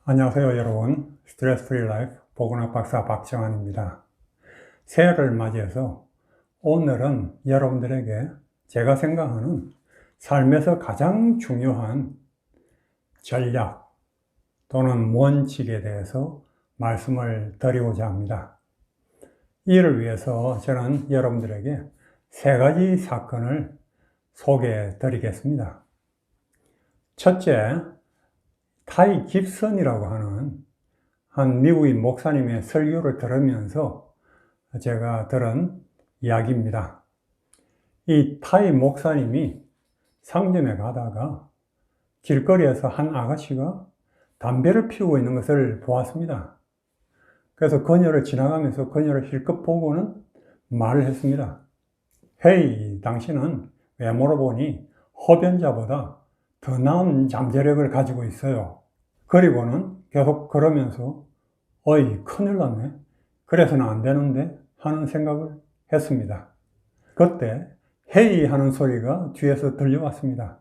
안녕하세요 여러분. 스트레스 프리 라이프 보건학 박사 박정환입니다. 새해를 맞이해서 오늘은 여러분들에게 제가 생각하는 삶에서 가장 중요한 전략 또는 원칙에 대해서 말씀을 드리고자 합니다. 이를 위해서 저는 여러분들에게 세 가지 사건을 소개해 드리겠습니다. 첫째, 타이 깁슨이라고 하는 한 미국인 목사님의 설교를 들으면서 제가 들은 이야기입니다. 이 타이 목사님이 상점에 가다가 길거리에서 한 아가씨가 담배를 피우고 있는 것을 보았습니다. 그래서 그녀를 지나가면서 그녀를 힐끗 보고는 말을 했습니다. 헤이, 당신은 외모로 보니 흡연자보다 더 나은 잠재력을 가지고 있어요. 그리고는 계속 그러면서 어이, 큰일 났네. 그래서는 안 되는데 하는 생각을 했습니다. 그때 헤이 하는 소리가 뒤에서 들려왔습니다.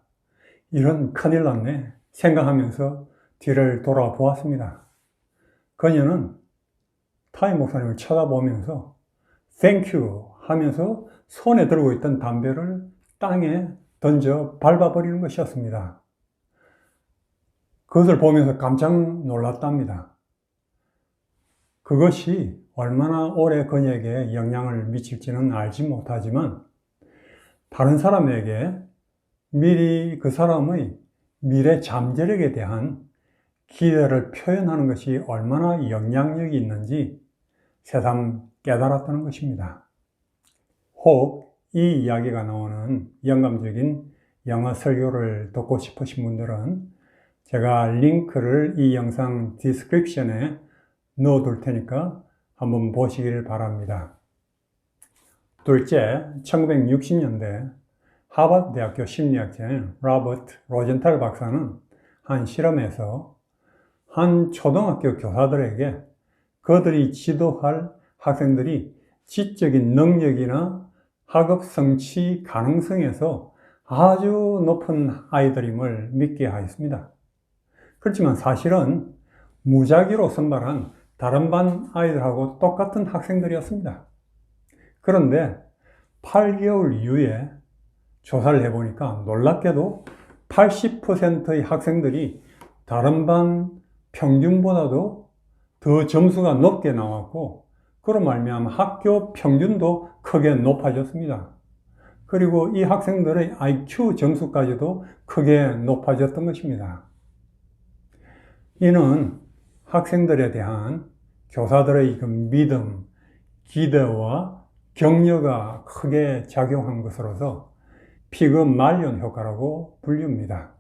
이런 큰일 났네 생각하면서 뒤를 돌아보았습니다. 그녀는 타이 목사님을 쳐다보면서 Thank you 하면서 손에 들고 있던 담배를 땅에 던져 밟아버리는 것이었습니다. 그것을 보면서 깜짝 놀랐답니다. 그것이 얼마나 오래 그녀에게 영향을 미칠지는 알지 못하지만 다른 사람에게 미리 그 사람의 미래 잠재력에 대한 기대를 표현하는 것이 얼마나 영향력이 있는지 새삼 깨달았다는 것입니다. 혹 이 이야기가 나오는 영감적인 영어 설교를 듣고 싶으신 분들은 제가 링크를 이 영상 디스크립션에 넣어 둘 테니까 한번 보시길 바랍니다. 둘째, 1960년대 하버드 대학교 심리학자인 로버트 로젠탈 박사는 한 실험에서 한 초등학교 교사들에게 그들이 지도할 학생들이 지적인 능력이나 학업 성취 가능성에서 아주 높은 아이들임을 믿게 하였습니다. 그렇지만 사실은 무작위로 선발한 다른 반 아이들하고 똑같은 학생들이었습니다. 그런데 8개월 이후에 조사를 해보니까 놀랍게도 80%의 학생들이 다른 반 평균보다도 더 점수가 높게 나왔고, 그로 말미암아 학교 평균도 크게 높아졌습니다. 그리고 이 학생들의 IQ 점수까지도 크게 높아졌던 것입니다. 이는 학생들에 대한 교사들의 그 믿음, 기대와 격려가 크게 작용한 것으로서 피그말리온 효과라고 불립니다.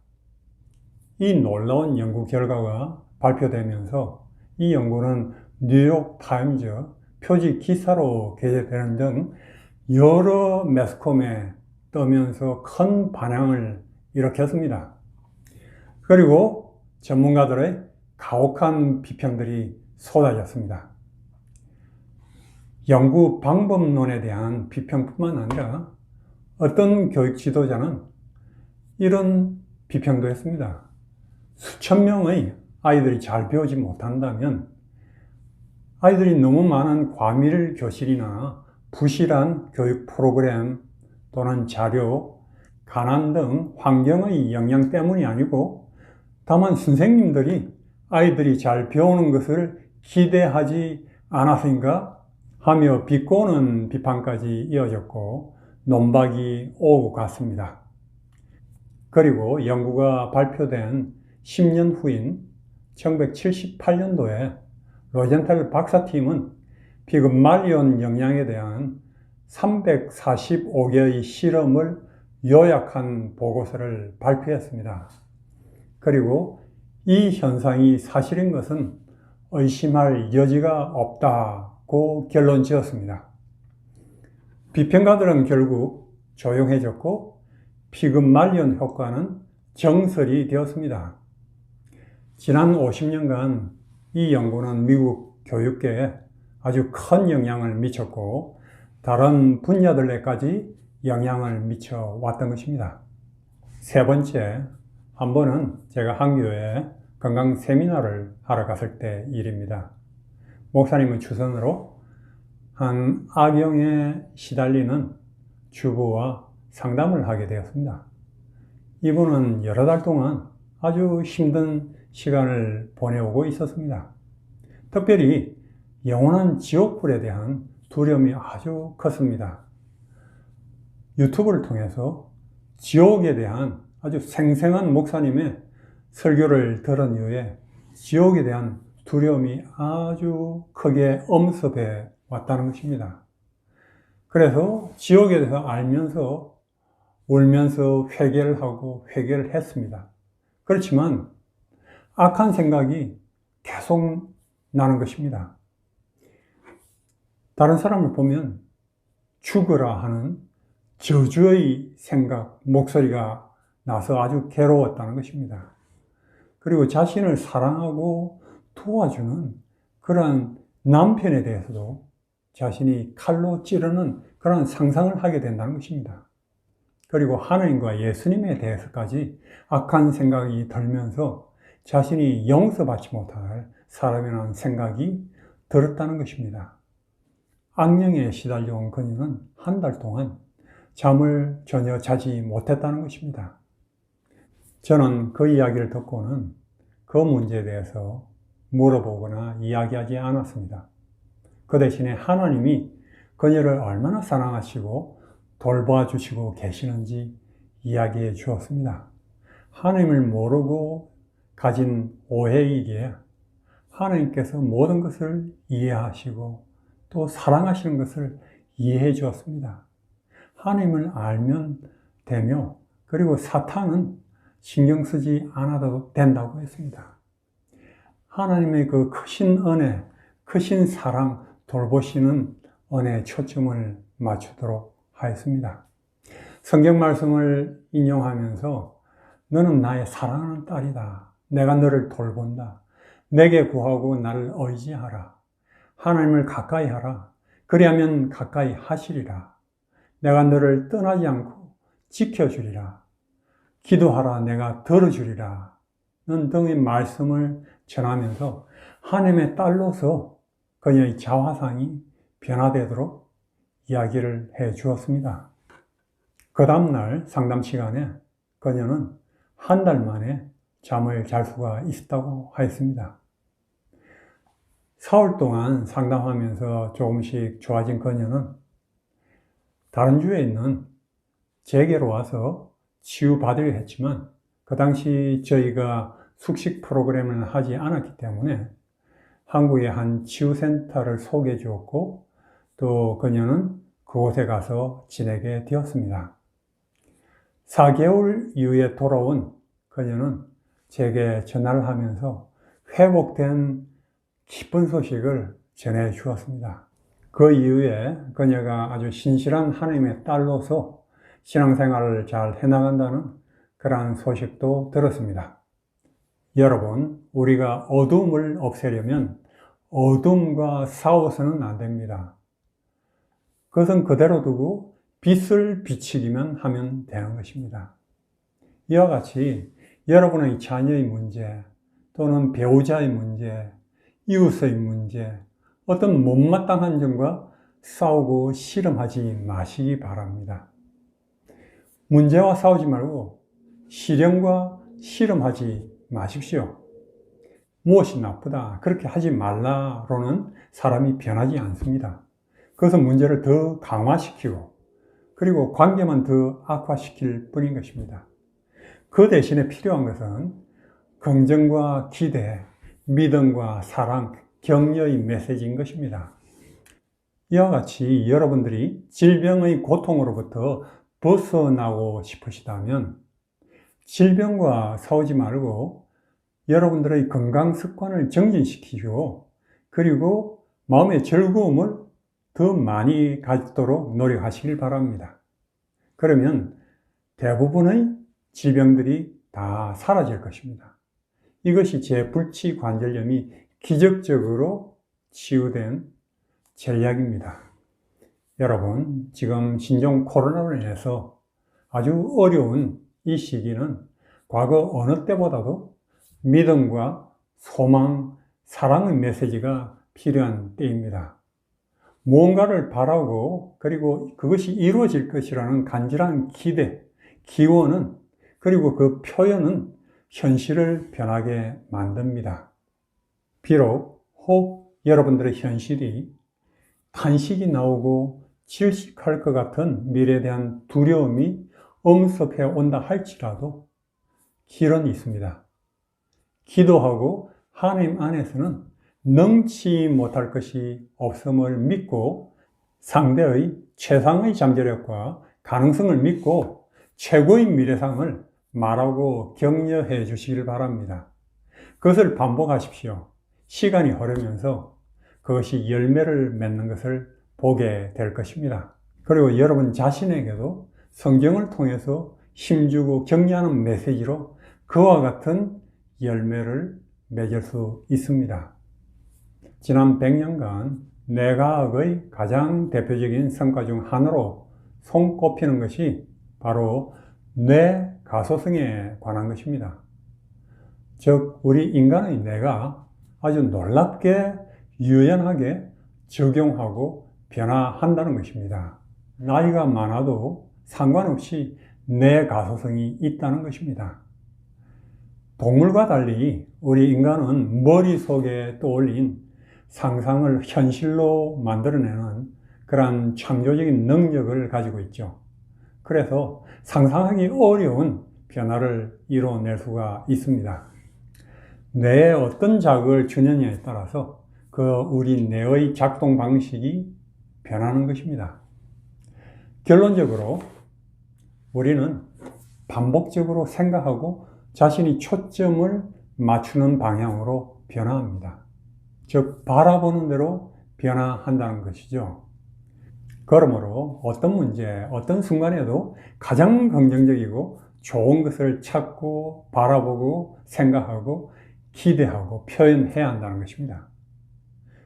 이 놀라운 연구 결과가 발표되면서 이 연구는 뉴욕 타임즈 표지 기사로 게재되는 등 여러 매스컴에 뜨면서 큰 반향을 일으켰습니다. 그리고 전문가들의 가혹한 비평들이 쏟아졌습니다. 연구 방법론에 대한 비평뿐만 아니라 어떤 교육 지도자는 이런 비평도 했습니다. 수천 명의 아이들이 잘 배우지 못한다면 아이들이 너무 많은 과밀 교실이나 부실한 교육 프로그램 또는 자료, 가난 등 환경의 영향 때문이 아니고 다만 선생님들이 아이들이 잘 배우는 것을 기대하지 않아서인가 하며 비꼬는 비판까지 이어졌고 논박이 오고 갔습니다. 그리고 연구가 발표된 10년 후인 1978년도에 로젠탈 박사팀은 피그말리온 영향에 대한 345개의 실험을 요약한 보고서를 발표했습니다. 그리고 이 현상이 사실인 것은 의심할 여지가 없다고 결론 지었습니다. 비평가들은 결국 조용해졌고 피그말리온 효과는 정설이 되었습니다. 지난 50년간 이 연구는 미국 교육계에 아주 큰 영향을 미쳤고 다른 분야들에까지 영향을 미쳐 왔던 것입니다. 세 번째, 한 번은 제가 한교에 건강 세미나를 하러 갔을 때 일입니다. 목사님은 추선으로 한 악영에 시달리는 주부와 상담을 하게 되었습니다. 이분은 여러 달 동안 아주 힘든 시간을 보내오고 있었습니다. 특별히 영원한 지옥불에 대한 두려움이 아주 컸습니다. 유튜브를 통해서 지옥에 대한 아주 생생한 목사님의 설교를 들은 이후에 지옥에 대한 두려움이 아주 크게 엄습해 왔다는 것입니다. 그래서 지옥에 대해서 알면서 울면서 회개를 하고 회개를 했습니다. 그렇지만 악한 생각이 계속 나는 것입니다. 다른 사람을 보면 죽으라 하는 저주의 생각, 목소리가 나서 아주 괴로웠다는 것입니다. 그리고 자신을 사랑하고 도와주는 그런 남편에 대해서도 자신이 칼로 찌르는 그런 상상을 하게 된다는 것입니다. 그리고 하나님과 예수님에 대해서까지 악한 생각이 들면서 자신이 용서받지 못할 사람이라는 생각이 들었다는 것입니다. 악령에 시달려온 그녀는 한 달 동안 잠을 전혀 자지 못했다는 것입니다. 저는 그 이야기를 듣고는 그 문제에 대해서 물어보거나 이야기하지 않았습니다. 그 대신에 하나님이 그녀를 얼마나 사랑하시고 돌봐주시고 계시는지 이야기해 주었습니다. 하나님을 모르고 가진 오해이기에 하나님께서 모든 것을 이해하시고 또 사랑하시는 것을 이해해 주었습니다. 하나님을 알면 되며 그리고 사탄은 신경 쓰지 않아도 된다고 했습니다. 하나님의 그 크신 은혜, 크신 사랑, 돌보시는 은혜에 초점을 맞추도록 하였습니다. 성경 말씀을 인용하면서 너는 나의 사랑하는 딸이다. 내가 너를 돌본다. 내게 구하고 나를 의지하라. 하나님을 가까이 하라. 그리하면 가까이 하시리라. 내가 너를 떠나지 않고 지켜주리라. 기도하라. 내가 들어주리라. 는 등의 말씀을 전하면서 하나님의 딸로서 그녀의 자화상이 변화되도록 이야기를 해 주었습니다. 그 다음날 상담 시간에 그녀는 한 달 만에 잠을 잘 수가 있었다고 하였습니다. 사흘 동안 상담하면서 조금씩 좋아진 그녀는 다른 주에 있는 제게로 와서 치유받으려 했지만 그 당시 저희가 숙식 프로그램을 하지 않았기 때문에 한국의 한 치유센터를 소개해 주었고 또 그녀는 그곳에 가서 지내게 되었습니다. 4개월 이후에 돌아온 그녀는 제게 전화를 하면서 회복된 기쁜 소식을 전해 주었습니다. 그 이후에 그녀가 아주 신실한 하나님의 딸로서 신앙생활을 잘 해나간다는 그러한 소식도 들었습니다. 여러분, 우리가 어둠을 없애려면 어둠과 싸워서는 안 됩니다. 그것은 그대로 두고 빛을 비추기만 하면 되는 것입니다. 이와 같이 여러분의 자녀의 문제 또는 배우자의 문제, 이웃의 문제, 어떤 못마땅한 점과 싸우고 씨름하지 마시기 바랍니다. 문제와 싸우지 말고 시련과 씨름하지 마십시오. 무엇이 나쁘다, 그렇게 하지 말라로는 사람이 변하지 않습니다. 그것은 문제를 더 강화시키고 그리고 관계만 더 악화시킬 뿐인 것입니다. 그 대신에 필요한 것은 긍정과 기대, 믿음과 사랑, 격려의 메시지인 것입니다. 이와 같이 여러분들이 질병의 고통으로부터 벗어나고 싶으시다면 질병과 싸우지 말고 여러분들의 건강 습관을 정진시키고 그리고 마음의 즐거움을 더 많이 갖도록 노력하시길 바랍니다. 그러면 대부분의 질병들이 다 사라질 것입니다. 이것이 제 불치관절염이 기적적으로 치유된 전략입니다. 여러분, 지금 신종 코로나로 인해서 아주 어려운 이 시기는 과거 어느 때보다도 믿음과 소망, 사랑의 메시지가 필요한 때입니다. 무언가를 바라고 그리고 그것이 이루어질 것이라는 간절한 기대, 기원은 그리고 그 표현은 현실을 변하게 만듭니다. 비록 혹 여러분들의 현실이 탄식이 나오고 질식할 것 같은 미래에 대한 두려움이 엄습해 온다 할지라도 길은 있습니다. 기도하고 하나님 안에서는 능치 못할 것이 없음을 믿고 상대의 최상의 잠재력과 가능성을 믿고 최고의 미래상을 말하고 격려해 주시길 바랍니다. 그것을 반복하십시오. 시간이 흐르면서 그것이 열매를 맺는 것을 보게 될 것입니다. 그리고 여러분 자신에게도 성경을 통해서 힘주고 격려하는 메시지로 그와 같은 열매를 맺을 수 있습니다. 지난 100년간 뇌과학의 가장 대표적인 성과 중 하나로 손꼽히는 것이 바로 뇌가소성에 관한 것입니다. 즉 우리 인간의 뇌가 아주 놀랍게 유연하게 적용하고 변화한다는 것입니다. 나이가 많아도 상관없이 뇌가소성이 있다는 것입니다. 동물과 달리 우리 인간은 머릿속에 떠올린 상상을 현실로 만들어내는 그러한 창조적인 능력을 가지고 있죠. 그래서 상상하기 어려운 변화를 이뤄낼 수가 있습니다. 뇌에 어떤 자극을 주느냐에 따라서 우리 뇌의 작동 방식이 변하는 것입니다. 결론적으로 우리는 반복적으로 생각하고 자신이 초점을 맞추는 방향으로 변화합니다. 즉 바라보는 대로 변화한다는 것이죠. 그러므로 어떤 문제, 어떤 순간에도 가장 긍정적이고 좋은 것을 찾고 바라보고 생각하고 기대하고 표현해야 한다는 것입니다.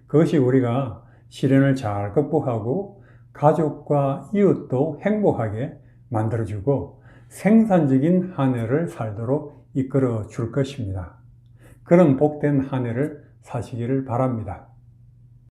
그것이 우리가 시련을 잘 극복하고 가족과 이웃도 행복하게 만들어주고 생산적인 한 해를 살도록 이끌어 줄 것입니다. 그런 복된 한 해를 사시기를 바랍니다.